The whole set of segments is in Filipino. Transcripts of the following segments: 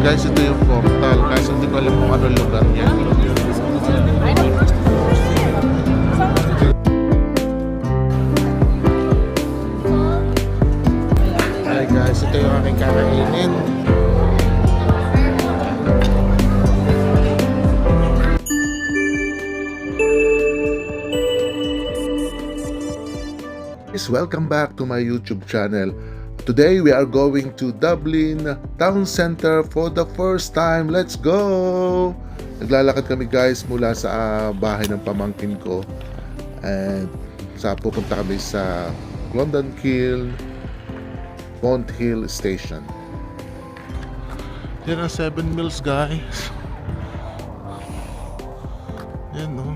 Guys, ito yung portal. Guys, hindi ko alam kung ano lugar niya. Hi guys, ito yung aking kakainin. Welcome back to my YouTube channel. Today we are going to Dublin Town Center for the first time. Let's go! Naglalakad kami guys mula sa bahay ng pamangkin ko. And pupunta kami sa Clondalkin Fonthill Station. Yan ang 7 Mills guys. Yan no.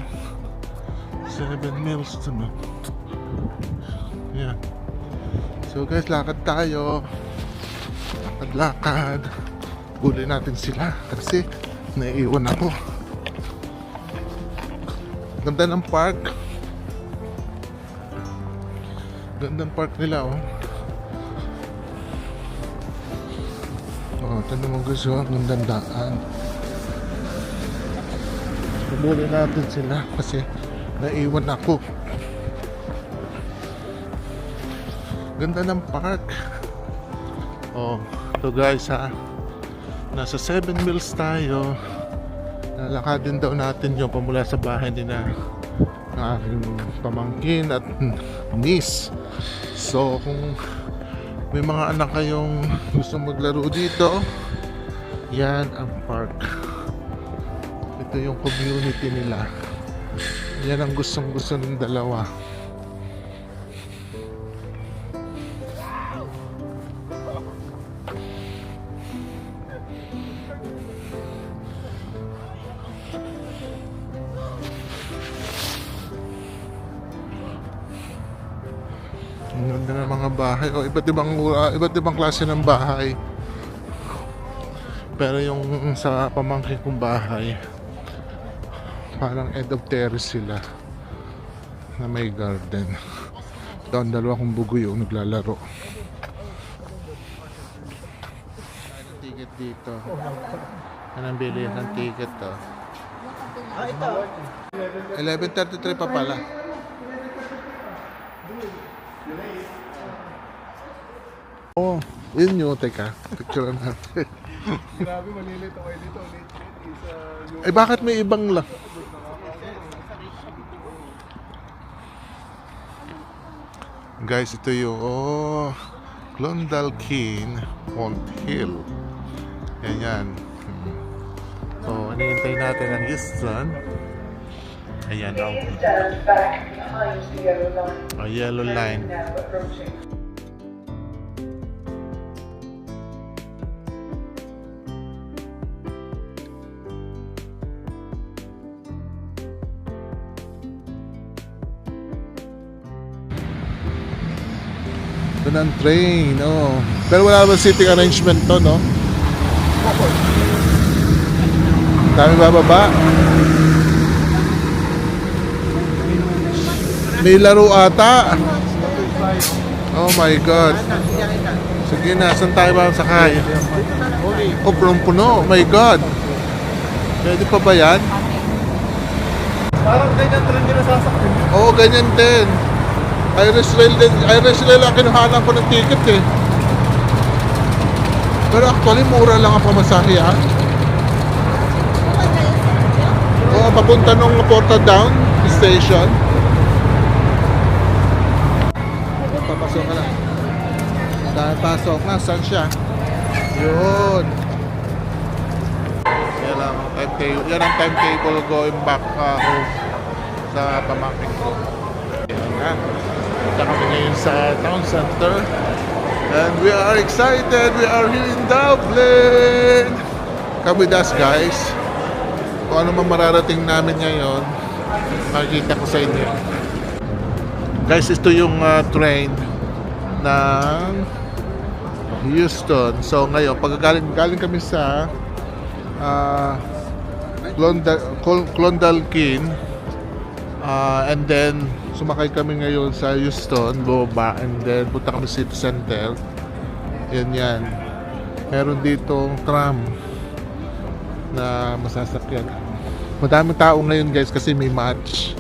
7 Mills ito no. Yan. So guys, lakad tayo. Lakad. Bulin natin sila kasi naiiwan ako. Ganda ng park. Ganda ng park nila oh. Oh, tanong mo guys oh, ganda ng daan. Bulin natin sila kasi naiiwan ako. Ganda ng park. Oh, so guys ha. Nasa 7 Mills tayo. Lalakadin daw natin yung pamula sa bahay ni na aking pamangkin at niece. So kung may mga anak kayong gusto maglaro dito, yan ang park. Ito yung community nila. Yan ang gustong gusto ng dalawa. Ang ganda ng mga bahay. O, iba't ibang klase ng bahay. Pero yung sa pamangkin kong bahay, parang end of terrace sila na may garden. Ito ang dalawa kong bugoy yung naglalaro. Ang ticket dito. Anong bili ng ticket to? Ito. 11:33 pa pala. Oh, yun yun. Teka, picture natin. Grabe, malilito kayo dito. Eh, bakit may ibang lang? Guys, ito yung Clondalkin Fonthill. Yan. So, hinihintay natin ang Houston. Ayan o. Yellow line. Ito ng train, oh. Pero wala naman seating arrangement to, no? Dami bababa. May laro ata. Oh my God. Sige na, saan tayo ba sakay? Oh, punong-puno. Oh my God. Pwede pa ba yan? Parang ganyan rin din nasasakyan. Oo, ganyan din. Irish Rail ang kinuhanan ko ng ticket eh. Pero actually, mura lang ang pamasahe ah. Oo, papunta nung Portadown Station. Papasok ka na. Pasok na, saan siya? Yun. Yan ang timetable going back home sa pamangkin ko. Yan nga. Punta kami ngayon sa town center. And we are excited. We are here in Dublin. Come with us guys. Kung ano man mararating namin ngayon, makikita ko sa inyo. Guys, ito yung train ng Houston. So ngayon, galing kami sa Clondalkin, and then sumakay kami ngayon sa Houston, baba, and then punta kami City Center. Yan. Meron ditong tram. na masasakyan. Madaming tao ngayon guys kasi may match.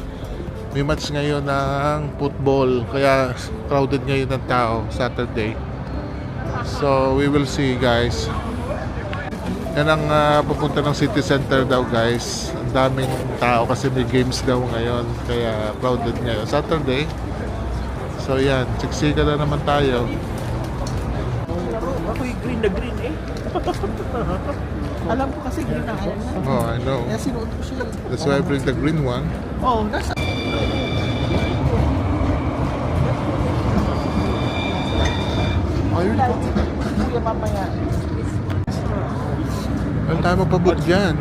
May match ngayon ng football kaya crowded ngayon ng tao Saturday. So we will see guys. Yan ang pupunta ng city center daw guys. Ang daming tao kasi may games daw ngayon kaya crowded ngayon Saturday. So yan, siksika na naman tayo. Ako'y green na green eh. Alam ko kasi green na alam na. Oh, I know. Kaya sinuot ko siya. That's why I bring the green one. Oo, nasa. Ayun po. Kuya mamaya. Ano tayo magpabot dyan?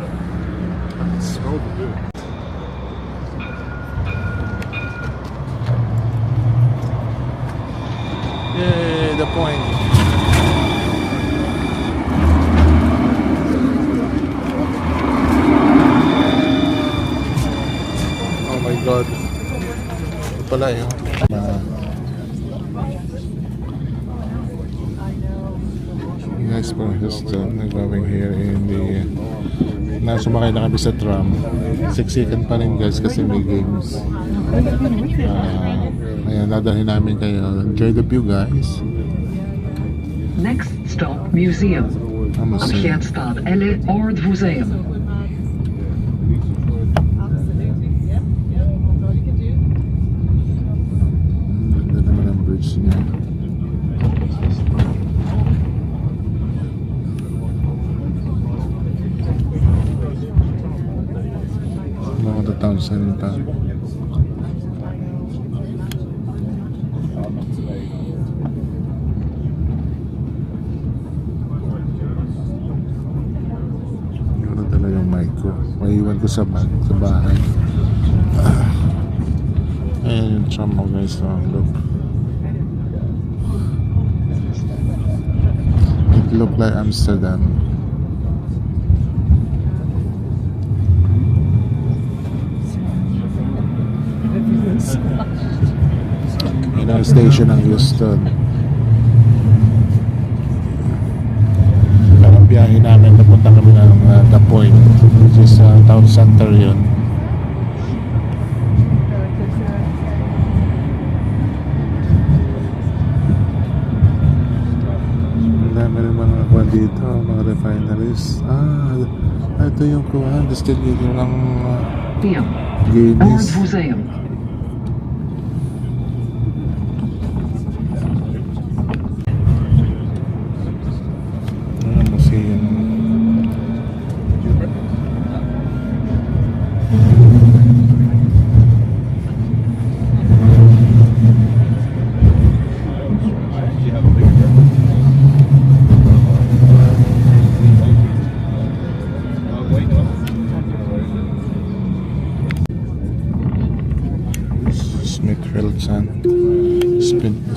Yay, the point. Oh my god. Ito pala yun. Nice for Houston. Nag-going here in the nasumakay na kami sa tram. Siksikan pa rin guys kasi may games. Ayan, dadalhin namin kayo. Enjoy the view guys. Next stop, museum. Amtstad eller Ordmuseum. Ganda naman ang bridge niya. Mga town center. Yun talaga yung mic ko. Maiwan ko sa bag, sa bahay. Ayan yung tram mo guys. Look. It look like Amsterdam. Yun ang station ng Houston. Parang biyahe namin, napunta kami ng The Point, which is town center yun. Ang dami rin mga nakuha dito, mga refineries. Ito yung kuha, distillery ng Guinness. Ordmuseum. Museum.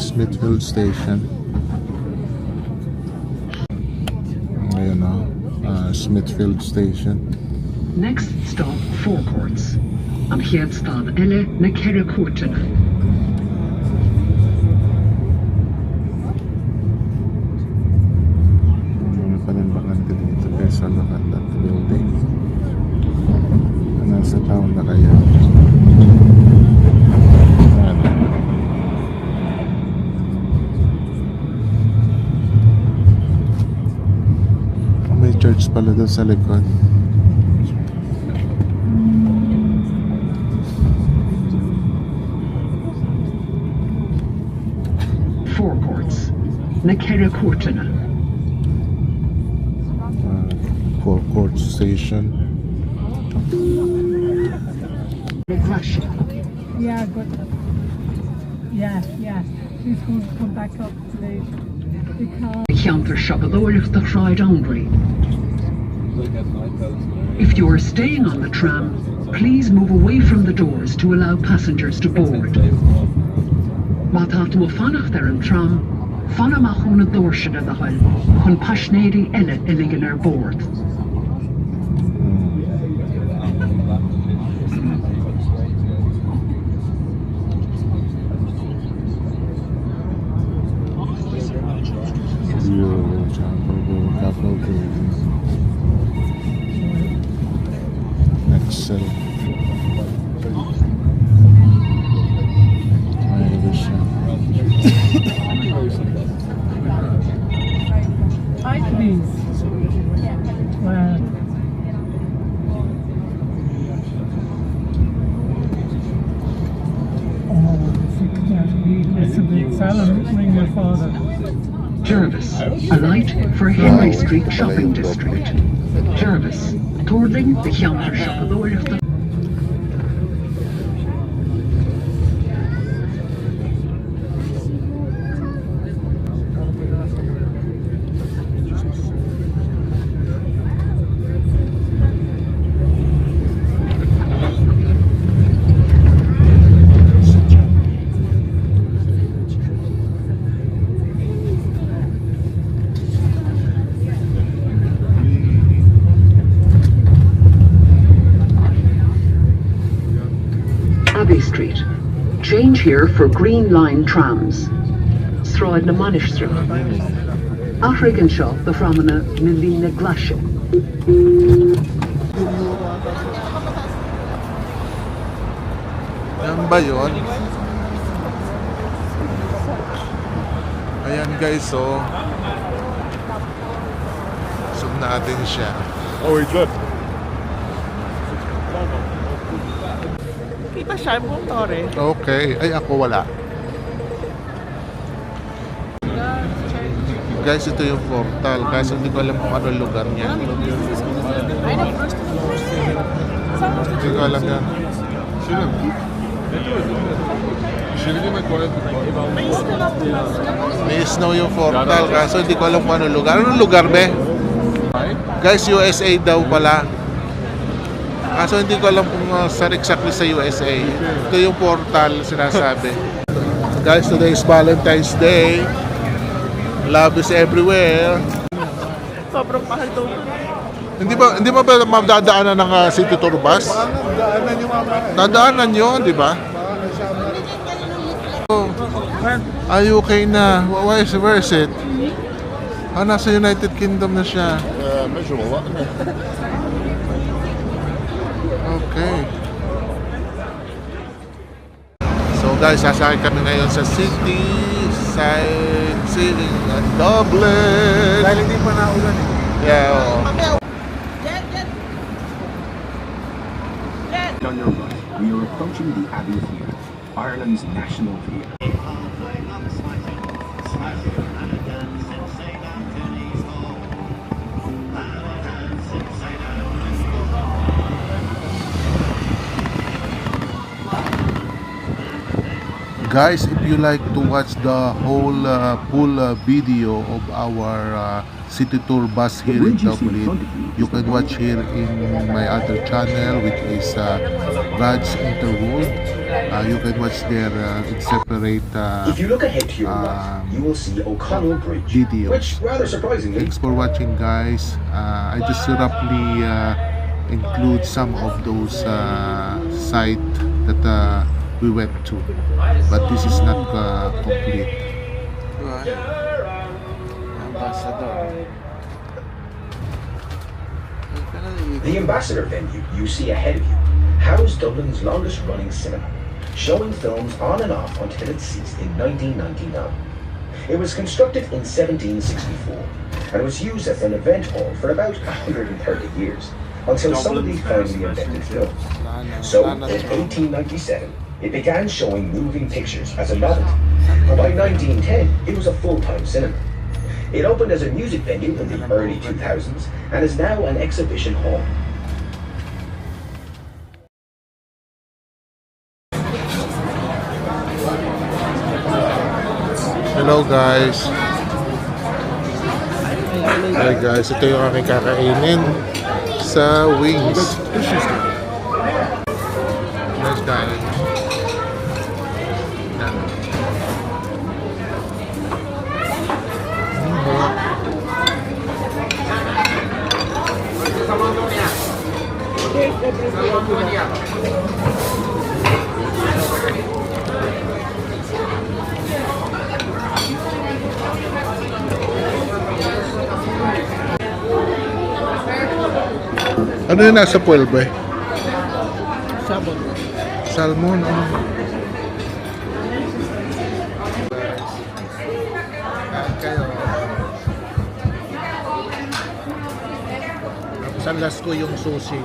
Smithfield Station. Ayun na, Smithfield Station. Next stop, Forecourts. Amtstad eller Nekerrekorten. Ano pa rin bakante dito guys, look at that building. Nasa town na kaya. May church pala doon sa likod. Forecourts. Nekerrekorten. Forecourt Station. Russia. Yeah, good. Yeah. She's going to come back up today because If you are staying on the tram, please move away from the doors to allow passengers to board. Matat mo fanach der an tram, fanamach hun a dorsje na dahil, hun pashnedi elle illigen er board. babies. Wow. Oh, Elizabeth, Salem, ring your father. Jervis, alight for Henry Street Shopping District. Jervis, Tordling, the counter shop of the Oilton. Abbey Street. Change here for Green Line trams. Sráid na Manistru. African shop the Framana Milina Glasha. Yan ba yun? Ayan guys, so zoom natin siya. Oh, wait, look. Kita siya po, Tore. Okay. Ay, ako wala. Guys, ito yung portal. Guys, hindi ko alam kung ano lugar niya. Hindi ko alam yan. May snow yung portal. Kaso hindi ko alam kung ano lugar. Anong lugar, be? Guys, USA daw pala. Kaso hindi ko alam kung saan exactly sa USA. Ito yung portal sinasabi. Guys, today is Valentine's Day. Love is everywhere. Sobrang mahal to. Hindi ba madadaanan ng city tour bus? Daanan yung mga Dadaanan yun, di ba? Oh, UK na. Where is it? Nasa United Kingdom na siya. measurable, what? Okay. So guys, sasakay kami ngayon sa city, sightseeing at Dublin. Dahil hindi pa naulan eh. Yeah, oo. On your right, we are approaching the Abbey Theatre, Ireland's national theatre. Guys, if you like to watch the whole full video of our city tour bus here in Dublin, you can watch here in my other channel, which is Rad's Interworld. You can watch there in separate If you look ahead to your right, you will see O'Connell Bridge, videos. which, rather surprisingly, Thanks for watching, guys. I just roughly include some of those sites that we went to, but this is not complete. the Ambassador venue you see ahead of you housed Dublin's longest running cinema, showing films on and off until it ceased in 1999. It was constructed in 1764 and was used as an event hall for about 130 years, until somebody finally invented film. So, in 1897, it began showing moving pictures as a novelty, and by 1910, it was a full-time cinema. It opened as a music venue in the early 2000s and is now an exhibition hall. Hello guys. Hi guys, ito yung aking kakainin sa Wings. Nice guys. Yan. Ano yung nasa puwel ba? Sabon. Salmon, ano? Kain kayo. Sanlas ko yung sushi.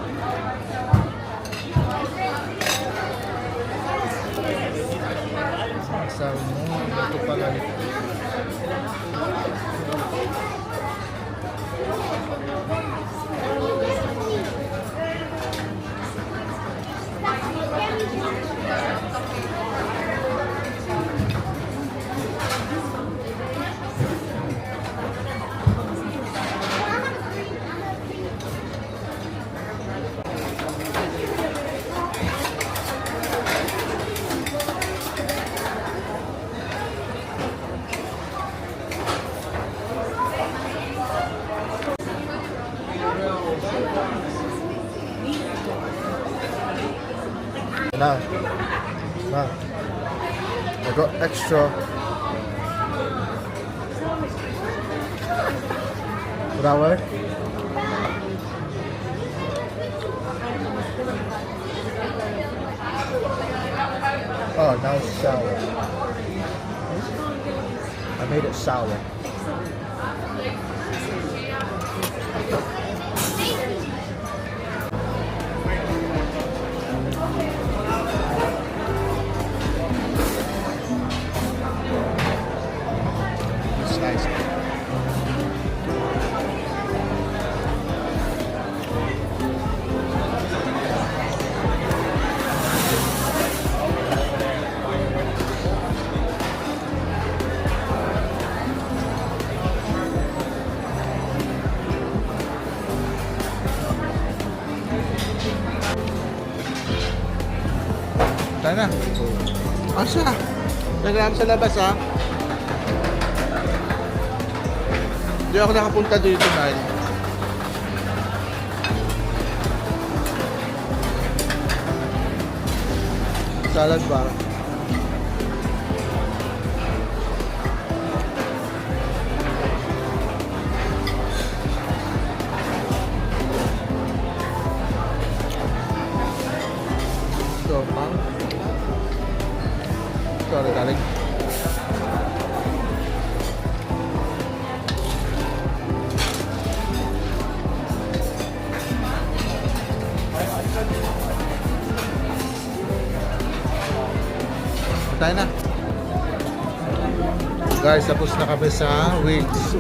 Salmon, ito pala. Now, I got extra. Will that work? Oh, now it's sour. I made it sour. It's nice. Tayo na. Asa? Naglaan sa labas ha? Hindi ako nakapunta dito, Nile. Salad bar. Ito, pang. Sorry, darling. Tayo na. Guys, tapos na kami sa wings.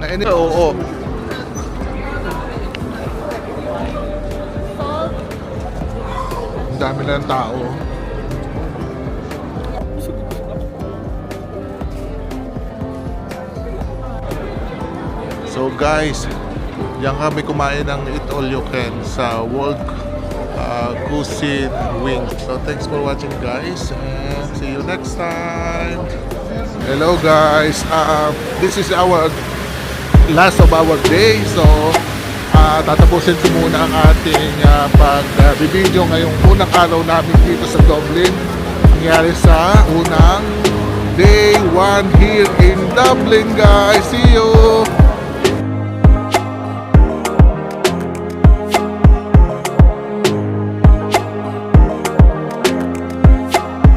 Nainit? Oo. Ang dami na ng tao. So guys, yan kami kumain ng Eat All You Can sa World Cuisine Wings. So thanks for watching guys and see you next time. Hello guys, this is our last of our day. So tatapusin ko muna ang ating pag-video ngayong unang araw namin dito sa Dublin. Nangyari sa unang day 1 here in Dublin guys. See you!